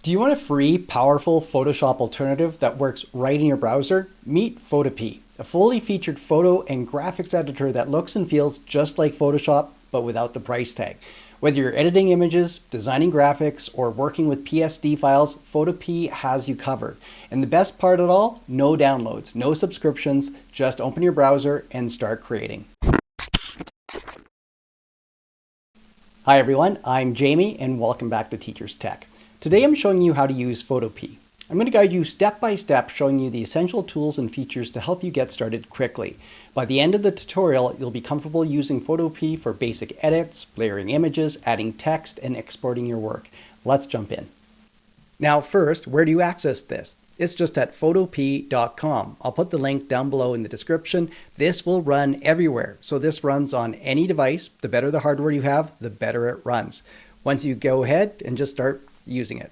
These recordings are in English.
Do you want a free, powerful Photoshop alternative that works right in your browser? Meet Photopea, a fully featured photo and graphics editor that looks and feels just like Photoshop, but without the price tag. Whether you're editing images, designing graphics, or working with PSD files, Photopea has you covered. And the best part of it all, no downloads, no subscriptions, just open your browser and start creating. Hi everyone, I'm Jamie and welcome back to Teacher's Tech. Today I'm showing you how to use Photopea. I'm going to guide you step by step, showing you the essential tools and features to help you get started quickly. By the end of the tutorial, you'll be comfortable using Photopea for basic edits, layering images, adding text, and exporting your work. Let's jump in. Now first, where do you access this? It's just at photopea.com. I'll put the link down below in the description. This will run everywhere. So this runs on any device. The better the hardware you have, the better it runs. Once you go ahead and just start using it.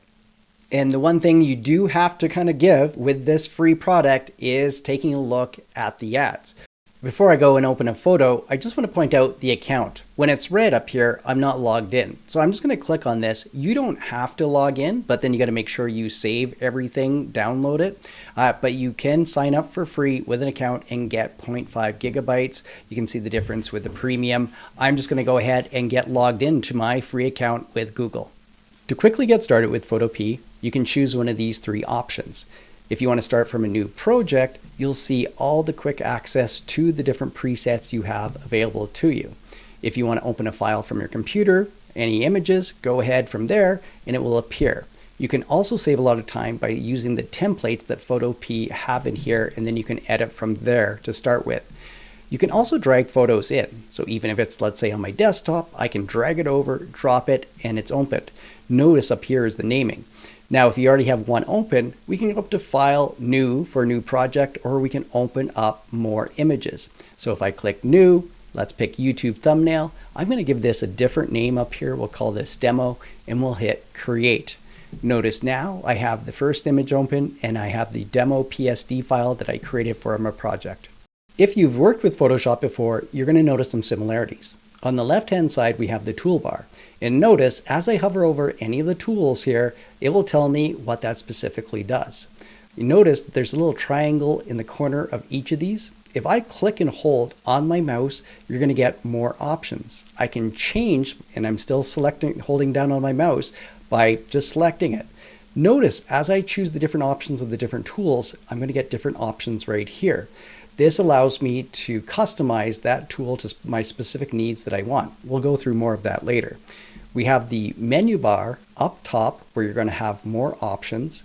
And the one thing you do have to kind of give with this free product is taking a look at the ads. Before I go and open a photo, I just want to point out the account. When it's red up here, I'm not logged in. So I'm just going to click on this. You don't have to log in, but then you got to make sure you save everything, download it. But you can sign up for free with an account and get 0.5 gigabytes. You can see the difference with the premium. I'm just going to go ahead and get logged into my free account with Google. To quickly get started with Photopea, you can choose one of these three options. If you want to start from a new project, you'll see all the quick access to the different presets you have available to you. If you want to open a file from your computer, any images, go ahead from there and it will appear. You can also save a lot of time by using the templates that Photopea have in here, and then you can edit from there to start with. You can also drag photos in. So even if it's, let's say, on my desktop, I can drag it over, drop it, and it's opened. Notice up here is the naming. Now, if you already have one open, we can go up to File, New for a new project, or we can open up more images. So if I click New, let's pick YouTube thumbnail. I'm going to give this a different name up here. We'll call this Demo, and we'll hit Create. Notice now I have the first image open, and I have the demo PSD file that I created for my project. If you've worked with Photoshop before, you're going to notice some similarities. On the left-hand side, we have the toolbar. And notice, as I hover over any of the tools here, it will tell me what that specifically does. You notice that there's a little triangle in the corner of each of these. If I click and hold on my mouse, you're going to get more options. I can change, and I'm still holding down on my mouse by just selecting it. Notice, as I choose the different options of the different tools, I'm going to get different options right here. This allows me to customize that tool to my specific needs that I want. We'll go through more of that later. We have the menu bar up top where you're going to have more options.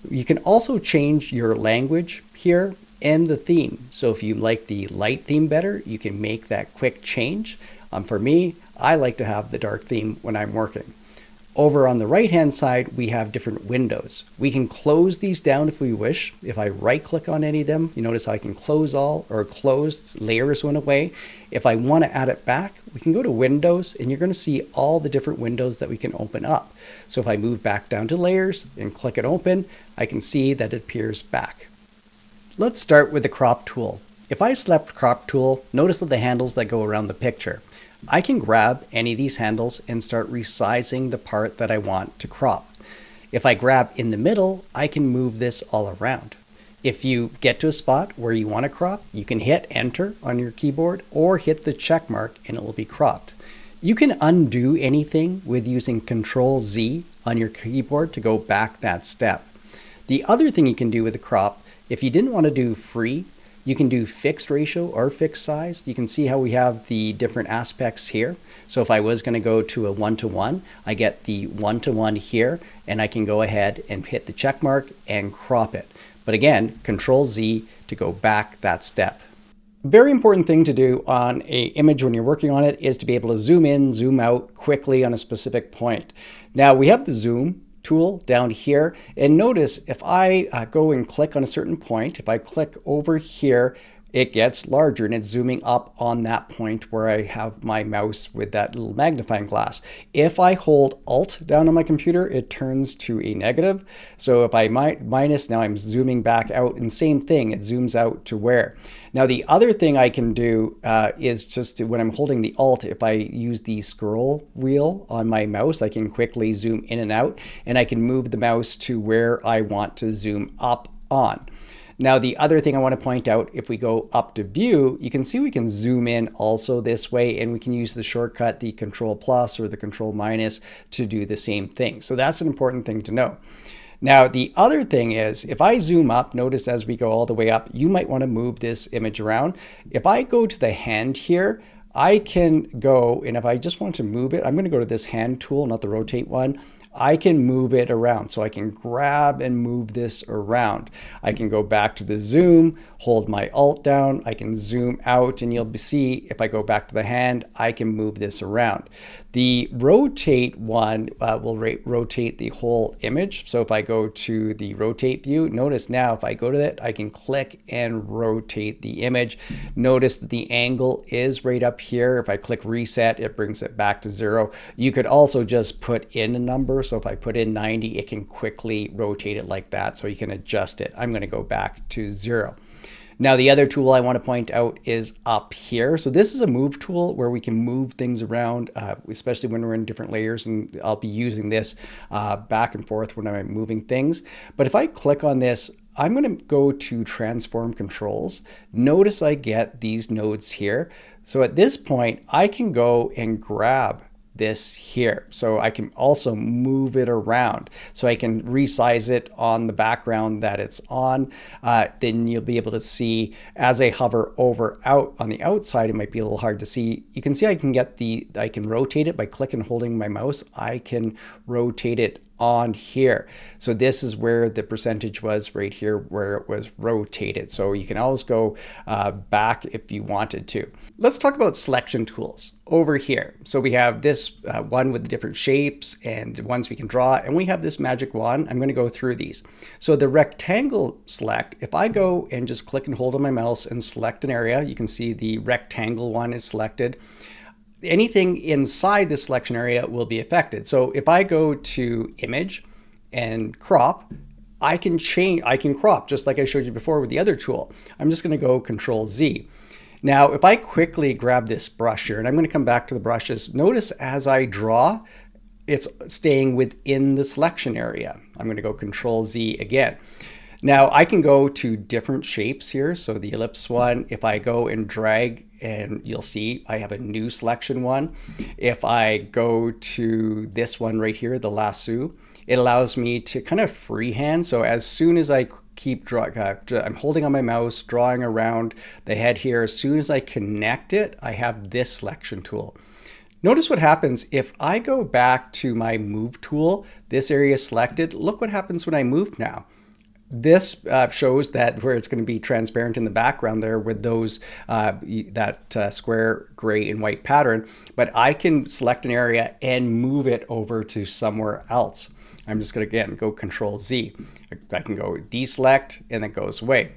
You can also change your language here and the theme. So if you like the light theme better, you can make that quick change. For me, I like to have the dark theme when I'm working. Over on the right-hand side, we have different windows. We can close these down if we wish. If I right-click on any of them, you notice how I can close all, or close layers went away. If I want to add it back, we can go to Windows, and you're going to see all the different windows that we can open up. So if I move back down to Layers and click it open, I can see that it appears back. Let's start with the Crop tool. If I select Crop tool, notice that the handles that go around the picture. I can grab any of these handles and start resizing the part that I want to crop. If I grab in the middle, I can move this all around. If you get to a spot where you want to crop, you can hit Enter on your keyboard or hit the check mark and it will be cropped. You can undo anything with using Control-Z on your keyboard to go back that step. The other thing you can do with the crop, if you didn't want to do free, you can do fixed ratio or fixed size. You can see how we have the different aspects here. So if I was going to go to a 1:1, I get the 1:1 here, and I can go ahead and hit the check mark and crop it. But again, Control-Z to go back that step. A very important thing to do on an image when you're working on it is to be able to zoom in, zoom out quickly on a specific point. Now we have the zoom tool down here, and notice if I go and click on a certain point, if I click over here it gets larger and it's zooming up on that point where I have my mouse with that little magnifying glass. If I hold Alt down on my computer, it turns to a negative. So if I minus, now I'm zooming back out, and same thing, it zooms out to where. Now the other thing I can do is just when I'm holding the Alt, if I use the scroll wheel on my mouse, I can quickly zoom in and out, and I can move the mouse to where I want to zoom up on. Now the other thing I want to point out, if we go up to view, you can see we can zoom in also this way, and we can use the shortcut, the Control plus or the Control minus, to do the same thing. So that's an important thing to know. Now the other thing is, if I zoom up, notice as we go all the way up, you might want to move this image around. If I go to the hand here, I can go, and if I just want to move it, I'm going to go to this hand tool, not the rotate one. I can move it around. So I can grab and move this around. I can go back to the zoom, hold my Alt down, I can zoom out, and you'll see if I go back to the hand, I can move this around. The rotate one will rotate the whole image. So if I go to the rotate view, notice now if I go to it, I can click and rotate the image. Notice that the angle is right up here. If I click reset, it brings it back to 0. You could also just put in a number. So if I put in 90, it can quickly rotate it like that. So you can adjust it. I'm going to go back to 0. Now the other tool I want to point out is up here. So this is a move tool where we can move things around, especially when we're in different layers, and I'll be using this back and forth when I'm moving things. But if I click on this, I'm going to go to transform controls. Notice I get these nodes here. So at this point, I can go and grab this here. So I can also move it around. So I can resize it on the background that it's on. Then you'll be able to see as I hover over out on the outside, it might be a little hard to see. You can see I can rotate it by clicking and holding my mouse. I can rotate it on here. So this is where the percentage was, right here where it was rotated. So you can always go back if you wanted to. Let's talk about selection tools over here. So we have this one with the different shapes and the ones we can draw, and we have this magic wand. I'm going to go through these. So the rectangle select, if I go and just click and hold on my mouse and select an area, you can see the rectangle one is selected. Anything inside the selection area will be affected. So if I go to image and crop, I can crop just like I showed you before with the other tool. I'm just going to go Control Z. Now, if I quickly grab this brush here, and I'm going to come back to the brushes, notice as I draw, it's staying within the selection area. I'm going to go Control Z again. Now I can go to different shapes here. So the ellipse one, if I go and drag, and you'll see I have a new selection one. If I go to this one right here, the lasso, it allows me to kind of freehand. So as soon as I keep drawing, I'm holding on my mouse, drawing around the head here. As soon as I connect it, I have this selection tool. Notice what happens if I go back to my move tool, this area is selected. Look what happens when I move now. This shows that where it's going to be transparent in the background there with those square gray and white pattern, but I can select an area and move it over to somewhere else. I'm just going to again go Control Z. I can go deselect and it goes away.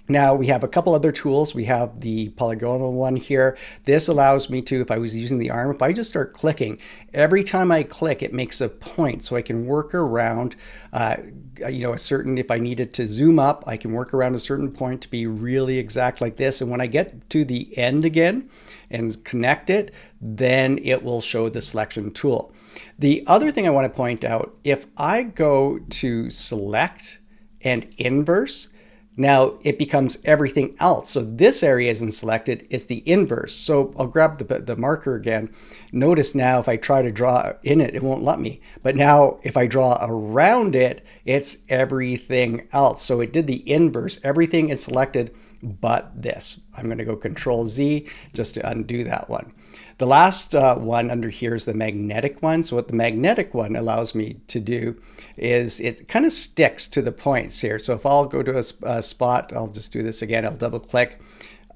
Now we have a couple other tools. We have the polygonal one here. This allows me to, if I was using the arm, if I just start clicking, every time I click, it makes a point. So I can work around, a certain, if I needed to zoom up, I can work around a certain point to be really exact like this. And when I get to the end again and connect it, then it will show the selection tool. The other thing I want to point out, if I go to select and inverse, now it becomes everything else. So this area isn't selected, it's the inverse. So I'll grab the marker again. Notice now if I try to draw in it, it won't let me. But now if I draw around it, it's everything else. So it did the inverse. Everything is selected but this. I'm going to go Control Z just to undo that one. The last one under here is the magnetic one. So what the magnetic one allows me to do is it kind of sticks to the points here. So if I'll go to a spot, I'll just do this again. I'll double click.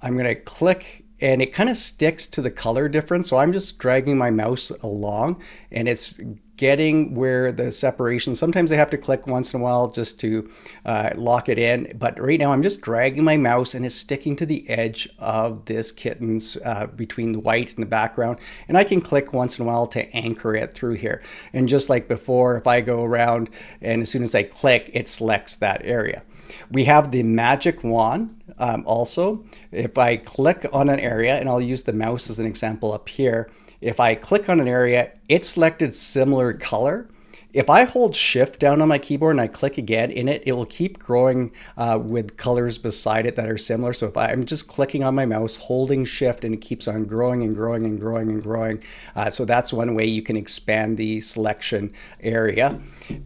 I'm going to click and it kind of sticks to the color difference. So I'm just dragging my mouse along and it's getting where the separation, sometimes I have to click once in a while just to lock it in. But right now I'm just dragging my mouse and it's sticking to the edge of this kitten's between the white and the background. And I can click once in a while to anchor it through here. And just like before, if I go around and as soon as I click, it selects that area. We have the magic wand also. If I click on an area, and I'll use the mouse as an example up here, if I click on an area, it selected similar color. If I hold shift down on my keyboard and I click again in it, it will keep growing with colors beside it that are similar. So if I'm just clicking on my mouse, holding shift, and it keeps on growing and growing and growing and growing. So that's one way you can expand the selection area.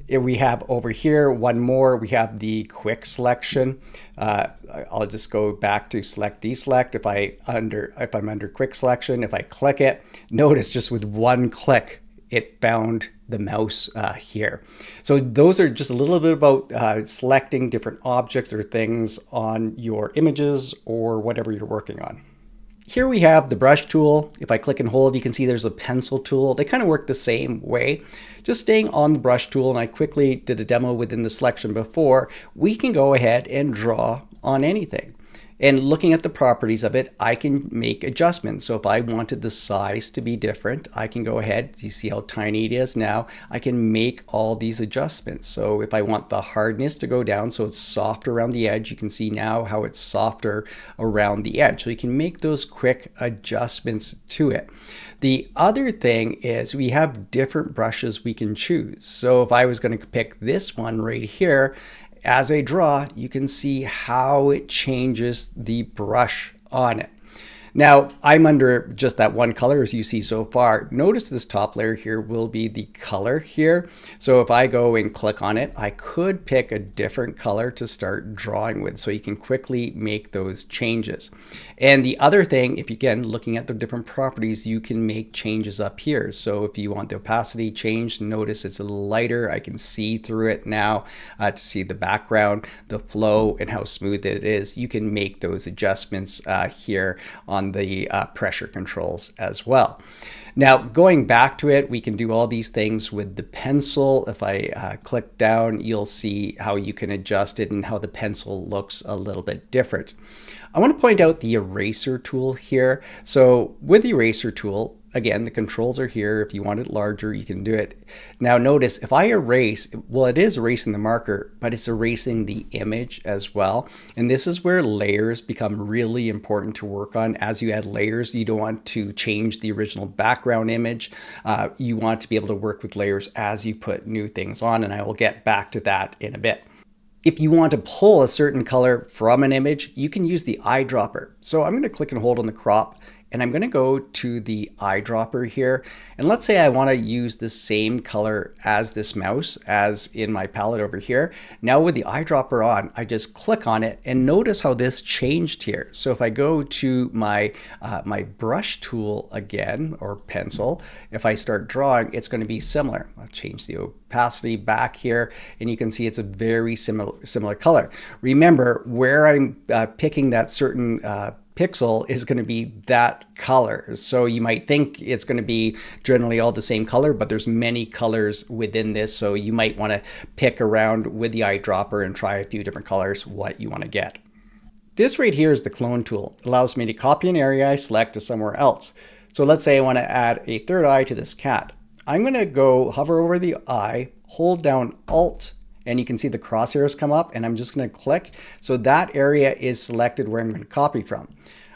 If we have over here one more, we have the quick selection. I'll just go back to select deselect. If I'm under quick selection, if I click it, notice just with one click, it found the mouse here. So those are just a little bit about selecting different objects or things on your images or whatever you're working on. Here we have the brush tool. If I click and hold, you can see there's a pencil tool. They kind of work the same way. Just staying on the brush tool, and I quickly did a demo within the selection before, we can go ahead and draw on anything. And looking at the properties of it, I can make adjustments. So if I wanted the size to be different, I can go ahead, you see how tiny it is now, I can make all these adjustments. So if I want the hardness to go down so it's softer around the edge, you can see now how it's softer around the edge. So you can make those quick adjustments to it. The other thing is we have different brushes we can choose. So if I was going to pick this one right here, as I draw, you can see how it changes the brush on it. Now, I'm under just that one color as you see so far. Notice this top layer here will be the color here. So if I go and click on it, I could pick a different color to start drawing with. So you can quickly make those changes. And the other thing, if you again, looking at the different properties, you can make changes up here. So if you want the opacity changed, notice it's a little lighter. I can see through it now to see the background, the flow, and how smooth it is. You can make those adjustments here on the pressure controls as well. Now, going back to it, we can do all these things with the pencil. If I click down, you'll see how you can adjust it and how the pencil looks a little bit different. I want to point out the eraser tool here. So with the eraser tool, again, the controls are here. If you want it larger, you can do it. Now notice if I erase, well, it is erasing the marker, but it's erasing the image as well. And this is where layers become really important to work on. As you add layers, you don't want to change the original background image. You want to be able to work with layers as you put new things on, and I will get back to that in a bit. If you want to pull a certain color from an image, you can use the eyedropper. So I'm going to click and hold on the crop, and I'm going to go to the eyedropper here. And let's say I want to use the same color as this mouse as in my palette over here. Now with the eyedropper on, I just click on it and notice how this changed here. So if I go to my brush tool again, or pencil, if I start drawing, it's going to be similar. I'll change the opacity back here, and you can see it's a very similar color. Remember, where I'm picking that certain pixel is going to be that color. So you might think it's going to be generally all the same color, but there's many colors within this. So you might want to pick around with the eyedropper and try a few different colors, what you want to get. This right here is the clone tool. It allows me to copy an area I select to somewhere else. So let's say I want to add a third eye to this cat. I'm going to go hover over the eye, hold down Alt, and you can see the crosshairs come up, and I'm just going to click. So that area is selected where I'm going to copy from.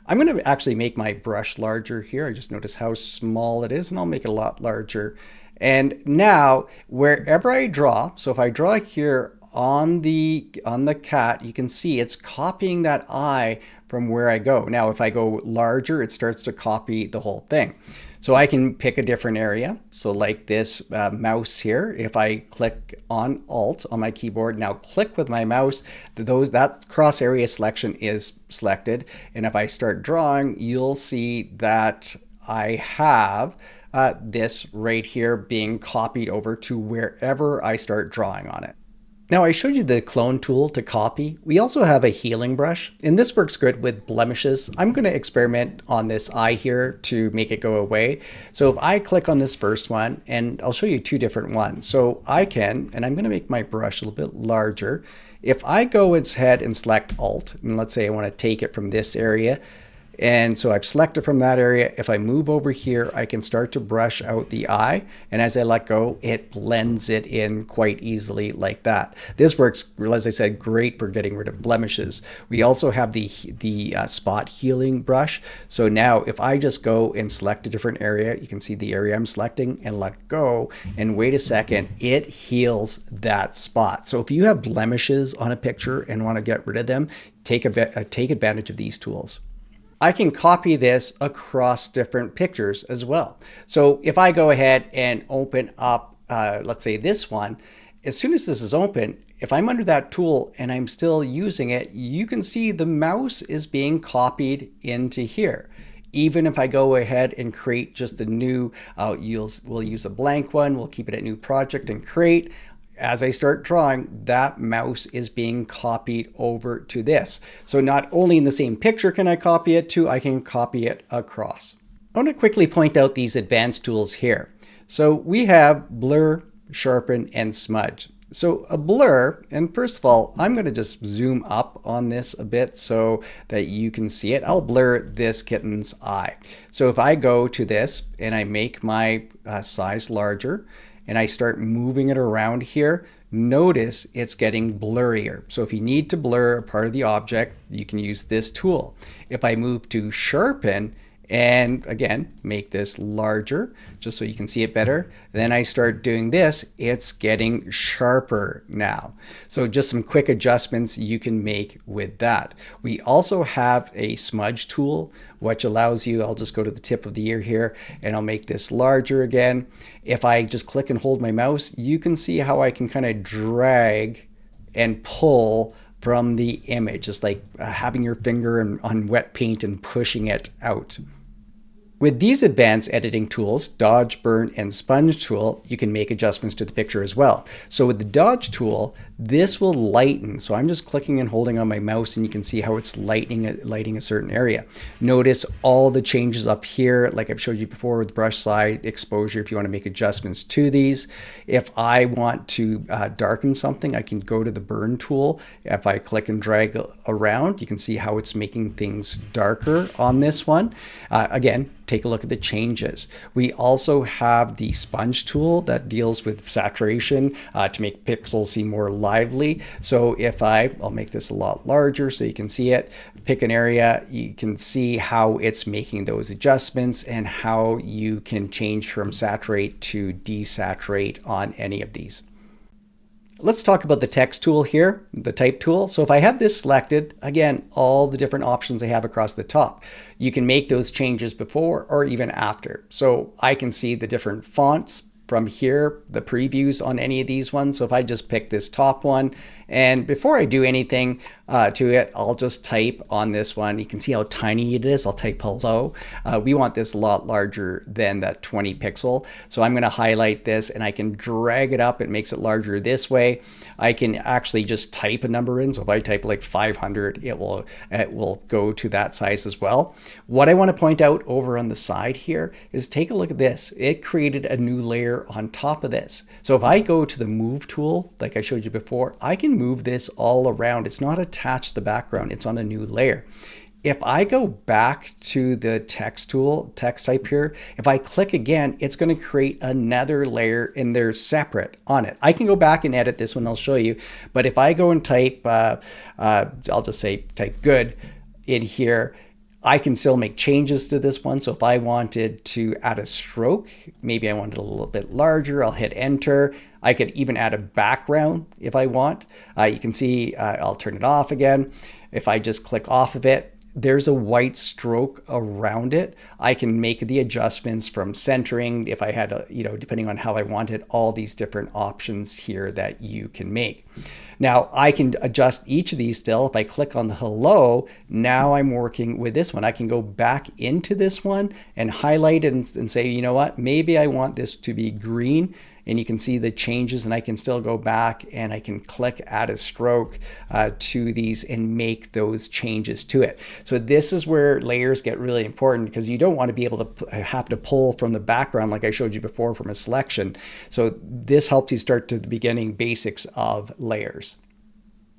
I'm going to actually make my brush larger here. I just notice how small it is, and I'll make it a lot larger. And now wherever I draw, so if I draw here on the cat, you can see it's copying that eye from where I go. Now if I go larger, it starts to copy the whole thing. So I can pick a different area. So like this mouse here, if I click on Alt on my keyboard, now click with my mouse, that cross area selection is selected. And if I start drawing, you'll see that I have this right here being copied over to wherever I start drawing on it. Now I showed you the clone tool to copy. We also have a healing brush, and this works good with blemishes. I'm going to experiment on this eye here to make it go away. So if I click on this first one, and I'll show you two different ones. So I can, and I'm going to make my brush a little bit larger. If I go ahead and select Alt, and let's say I want to take it from this area, and so I've selected from that area. If I move over here, I can start to brush out the eye. And as I let go, it blends it in quite easily like that. This works, as I said, great for getting rid of blemishes. We also have the spot healing brush. So now if I just go and select a different area, you can see the area I'm selecting and let go. And wait a second, it heals that spot. So if you have blemishes on a picture and want to get rid of them, take advantage of these tools. I can copy this across different pictures as well. So if I go ahead and open up, let's say this one, as soon as this is open, if I'm under that tool and I'm still using it, you can see the mouse is being copied into here. Even if I go ahead and create just a new, we'll use a blank one, we'll keep it at new project and create. As I start drawing, that mouse is being copied over to this. So not only in the same picture can I copy it to, I can copy it across. I want to quickly point out these advanced tools here. So we have blur, sharpen, and smudge. So a blur, and first of all, I'm going to just zoom up on this a bit so that you can see it. I'll blur this kitten's eye. So if I go to this and I make my size larger, and I start moving it around here, notice it's getting blurrier. So if you need to blur a part of the object, you can use this tool. If I move to sharpen, and again, make this larger just so you can see it better, then I start doing this, it's getting sharper now. So just some quick adjustments you can make with that. We also have a smudge tool, which allows you, I'll just go to the tip of the ear here and I'll make this larger again. If I just click and hold my mouse, you can see how I can kind of drag and pull from the image. It's like having your finger on wet paint and pushing it out. With these advanced editing tools, Dodge, Burn, and Sponge tool, you can make adjustments to the picture as well. So with the Dodge tool, this will lighten. So I'm just clicking and holding on my mouse and you can see how it's lighting a certain area. Notice all the changes up here, like I've showed you before with brush size, exposure, if you want to make adjustments to these. If I want to darken something, I can go to the Burn tool. If I click and drag around, you can see how it's making things darker on this one. Again, take a look at the changes. We also have the sponge tool that deals with saturation to make pixels seem more lively. So if I'll make this a lot larger so you can see it, pick an area, you can see how it's making those adjustments and how you can change from saturate to desaturate on any of these. Let's talk about the text tool here, the type tool. So if I have this selected, again, all the different options I have across the top, you can make those changes before or even after. So I can see the different fonts from here, the previews on any of these ones. So if I just pick this top one, and before I do anything to it, I'll just type on this one. You can see how tiny it is. I'll type hello. We want this a lot larger than that 20 pixel. So I'm going to highlight this and I can drag it up. It makes it larger this way. I can actually just type a number in. So if I type like 500, it will go to that size as well. What I want to point out over on the side here is take a look at this. It created a new layer on top of this. So if I go to the move tool, like I showed you before, I can move this all around. It's not attached to the background, it's on a new layer. If I go back to the text tool, text type here, if I click again, it's going to create another layer and they're separate on it. I can go back and edit this one, I'll show you. But if I go and type, I'll just say type good in here, I can still make changes to this one. So if I wanted to add a stroke, maybe I want it a little bit larger, I'll hit enter. I could even add a background if I want. You can see I'll turn it off again. If I just click off of it, there's a white stroke around it. I can make the adjustments from centering if I had, depending on how I wanted, all these different options here that you can make. Now I can adjust each of these still. If I click on the hello, now I'm working with this one. I can go back into this one and highlight it and say, you know what, maybe I want this to be green. and you can see the changes, and I can still go back and I can click add a stroke to these and make those changes to it. So this is where layers get really important, because you don't want to be able to have to pull from the background like I showed you before from a selection. So this helps you start to the beginning basics of layers.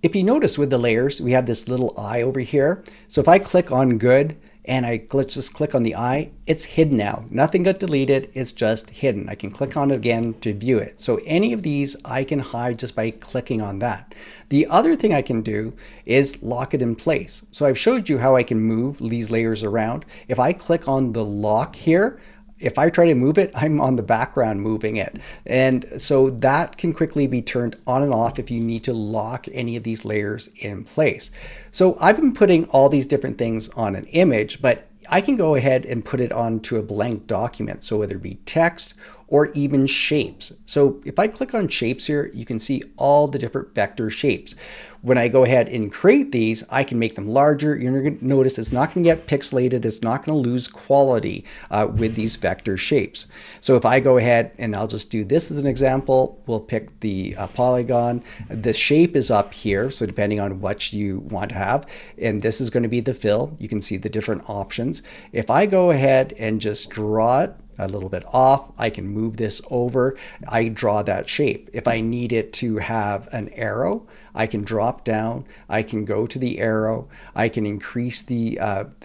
If you notice with the layers, we have this little eye over here. So if I click on good and let's just click on the eye, it's hidden now. Nothing got deleted, it's just hidden. I can click on it again to view it. So any of these I can hide just by clicking on that. The other thing I can do is lock it in place. So I've showed you how I can move these layers around. If I click on the lock here, if I try to move it, I'm on the background moving it. And so that can quickly be turned on and off if you need to lock any of these layers in place. So I've been putting all these different things on an image, but I can go ahead and put it onto a blank document. So whether it be text or even shapes. So if I click on shapes here, you can see all the different vector shapes. When I go ahead and create these, I can make them larger. You're going to notice it's not going to get pixelated. It's not going to lose quality with these vector shapes. So if I go ahead and I'll just do this as an example, we'll pick the polygon. The shape is up here, so depending on what you want to have, and this is going to be the fill. You can see the different options. If I go ahead and just draw it a little bit off, I can move this over. I draw that shape. If I need it to have an arrow, I can drop down, I can go to the arrow, I can increase the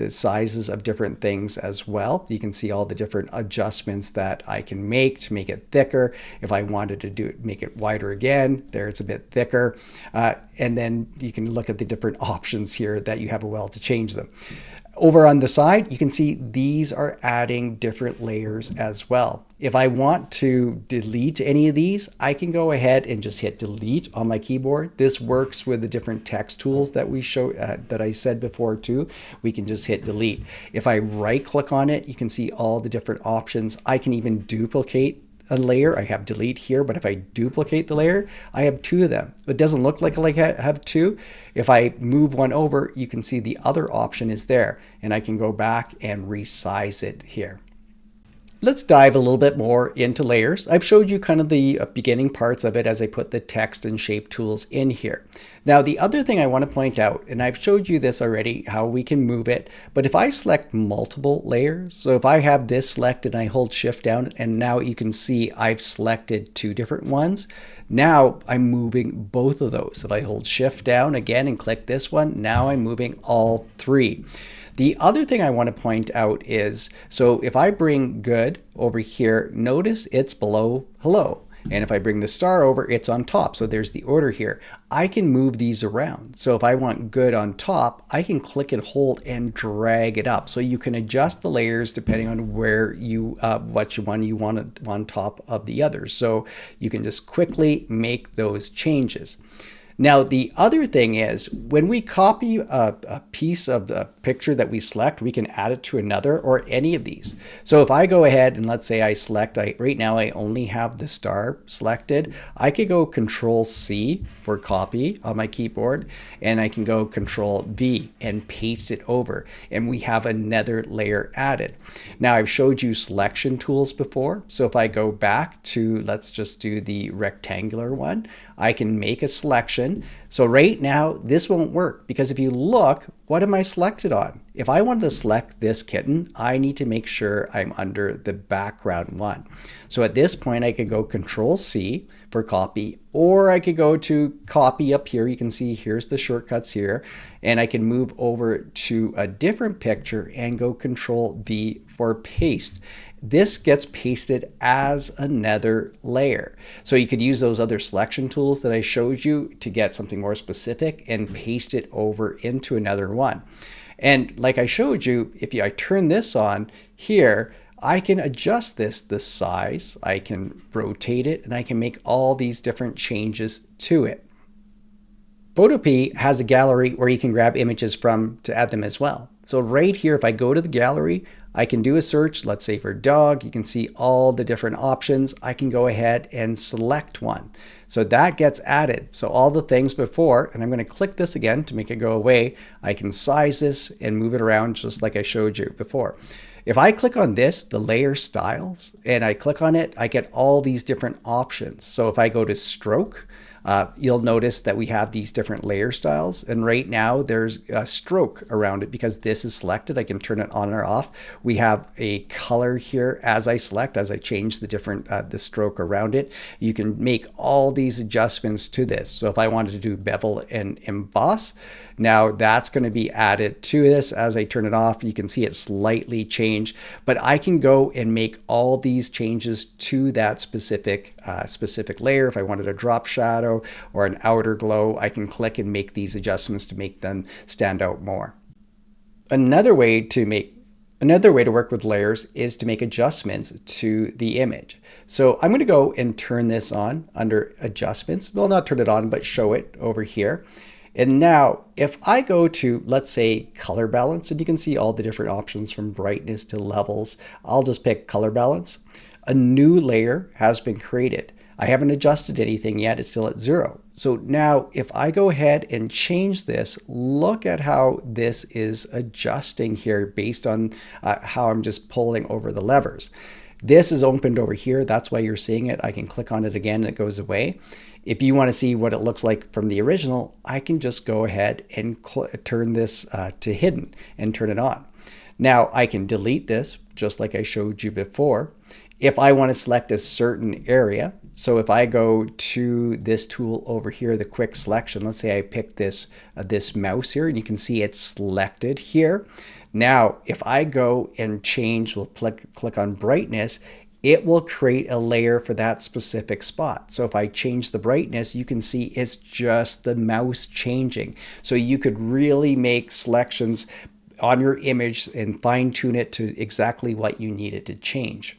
sizes of different things as well. You can see all the different adjustments that I can make to make it thicker. If I wanted to do it, make it wider again, there it's a bit thicker. And then you can look at the different options here that you have to change them. Over on the side, you can see these are adding different layers as well. If I want to delete any of these, I can go ahead and just hit delete on my keyboard. This works with the different text tools that we show that I said before too. We can just hit delete. If I right click on it, you can see all the different options. I can even duplicate a layer. I have delete here, but if I duplicate the layer, I have two of them. It doesn't look like I have two. If I move one over, you can see the other option is there, and I can go back and resize it here. Let's dive a little bit more into layers. I've showed you kind of the beginning parts of it as I put the text and shape tools in here. Now, the other thing I want to point out, and I've showed you this already, how we can move it, but if I select multiple layers, so if I have this selected and I hold shift down, and now you can see I've selected two different ones. Now I'm moving both of those. If I hold shift down again and click this one, now I'm moving all three. The other thing I want to point out is, so if I bring good over here, notice it's below hello. And if I bring the star over, it's on top. So there's the order here. I can move these around. So if I want good on top, I can click and hold and drag it up. So you can adjust the layers depending on where you, which one you want on top of the other. So you can just quickly make those changes. Now, the other thing is when we copy a piece of the picture that we select, we can add it to another or any of these. So if I go ahead and let's say I select, right now I only have the star selected, I could go Control C for copy on my keyboard, and I can go Control V and paste it over, and we have another layer added. Now, I've showed you selection tools before. So if I go back to, let's just do the rectangular one, I can make a selection. So right now this won't work because if you look, what am I selected on? If I wanted to select this kitten, I need to make sure I'm under the background one. So at this point I could go Control C for copy, or I could go to copy up here. You can see here's the shortcuts here, and I can move over to a different picture and go Control V for paste. This gets pasted as another layer. So you could use those other selection tools that I showed you to get something more specific and paste it over into another one. And like I showed you, if I turn this on here, I can adjust the size, I can rotate it, and I can make all these different changes to it. Photopea has a gallery where you can grab images from to add them as well. So right here, if I go to the gallery, I can do a search, let's say for dog. You can see all the different options. I can go ahead and select one. So that gets added. So all the things before, and I'm going to click this again to make it go away. I can size this and move it around just like I showed you before. If I click on this, the layer styles, and I click on it, I get all these different options. So if I go to stroke, you'll notice that we have these different layer styles. And right now there's a stroke around it because this is selected. I can turn it on or off. We have a color here as I select, as I change the different, the stroke around it. You can make all these adjustments to this. So if I wanted to do bevel and emboss, now that's going to be added to this. As I turn it off, you can see it slightly changed, but I can go and make all these changes to that specific layer. If I wanted a drop shadow or an outer glow, I can click and make these adjustments to make them stand out more. Another way to work with layers is to make adjustments to the image. So I'm going to go and turn this on under adjustments. Well, not turn it on, but show it over here. And now if I go to, let's say, color balance, and you can see all the different options from brightness to levels, I'll just pick color balance. A new layer has been created. I haven't adjusted anything yet, it's still at 0. So now if I go ahead and change this, look at how this is adjusting here based on how I'm just pulling over the levers. This is opened over here, that's why you're seeing it. I can click on it again and it goes away. If you want to see what it looks like from the original, I can just go ahead and turn this to hidden and turn it on. Now I can delete this just like I showed you before. If I want to select a certain area, so if I go to this tool over here, the quick selection, let's say I pick this mouse here, and you can see it's selected here. Now, if I go and change, we'll click on brightness, it will create a layer for that specific spot. So if I change the brightness, you can see it's just the mouse changing. So you could really make selections on your image and fine tune it to exactly what you need it to change.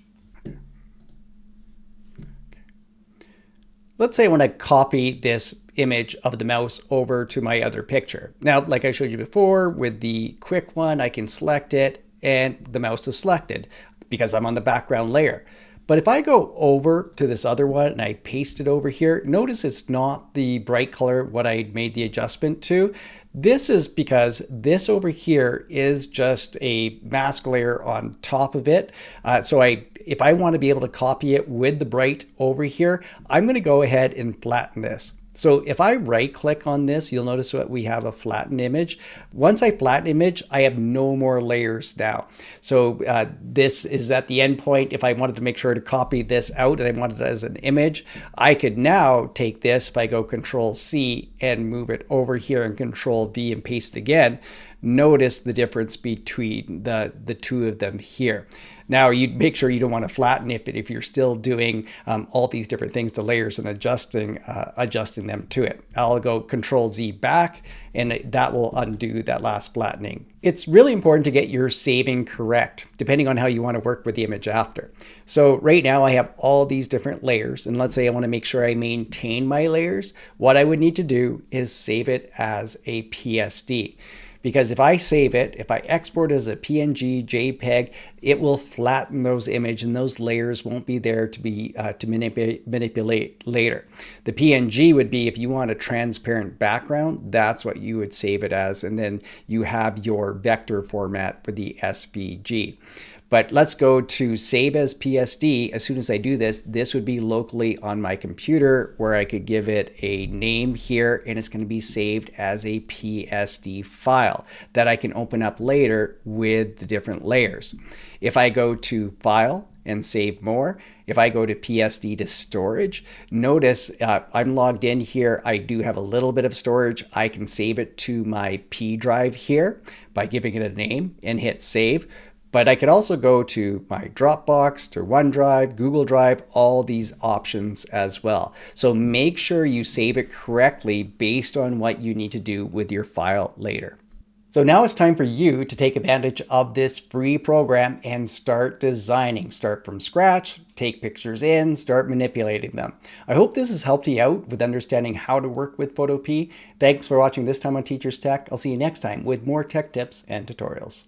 Let's say I want to copy this image of the mouse over to my other picture. Now, like I showed you before, with the quick one, I can select it and the mouse is selected because I'm on the background layer. But if I go over to this other one and I paste it over here, notice it's not the bright color what I made the adjustment to. This is because this over here is just a mask layer on top of it. If I want to be able to copy it with the bright over here, I'm going to go ahead and flatten this. So if I right click on this, you'll notice that we have a flattened image. Once I flatten image, I have no more layers now. So this is at the end point. If I wanted to make sure to copy this out and I wanted it as an image, I could now take this, if I go Control C and move it over here and Control V and paste it again, notice the difference between the two of them here. Now you'd make sure you don't want to flatten it, but if you're still doing all these different things to layers and adjusting them to it. I'll go Control Z back and that will undo that last flattening. It's really important to get your saving correct, depending on how you want to work with the image after. So right now I have all these different layers, and let's say I want to make sure I maintain my layers. What I would need to do is save it as a PSD. Because if I save it, if I export it as a PNG, JPEG, it will flatten those images and those layers won't be there to be to manipulate later. The PNG would be if you want a transparent background, that's what you would save it as, and then you have your vector format for the SVG. But let's go to save as PSD. As soon as I do this, this would be locally on my computer where I could give it a name here, and it's going to be saved as a PSD file that I can open up later with the different layers. If I go to File and Save More, if I go to PSD to storage, notice I'm logged in here. I do have a little bit of storage. I can save it to my P drive here by giving it a name and hit save. But I could also go to my Dropbox, to OneDrive, Google Drive, all these options as well. So make sure you save it correctly based on what you need to do with your file later. So now it's time for you to take advantage of this free program and start designing. Start from scratch, take pictures in, start manipulating them. I hope this has helped you out with understanding how to work with Photopea. Thanks for watching this time on Teachers Tech. I'll see you next time with more tech tips and tutorials.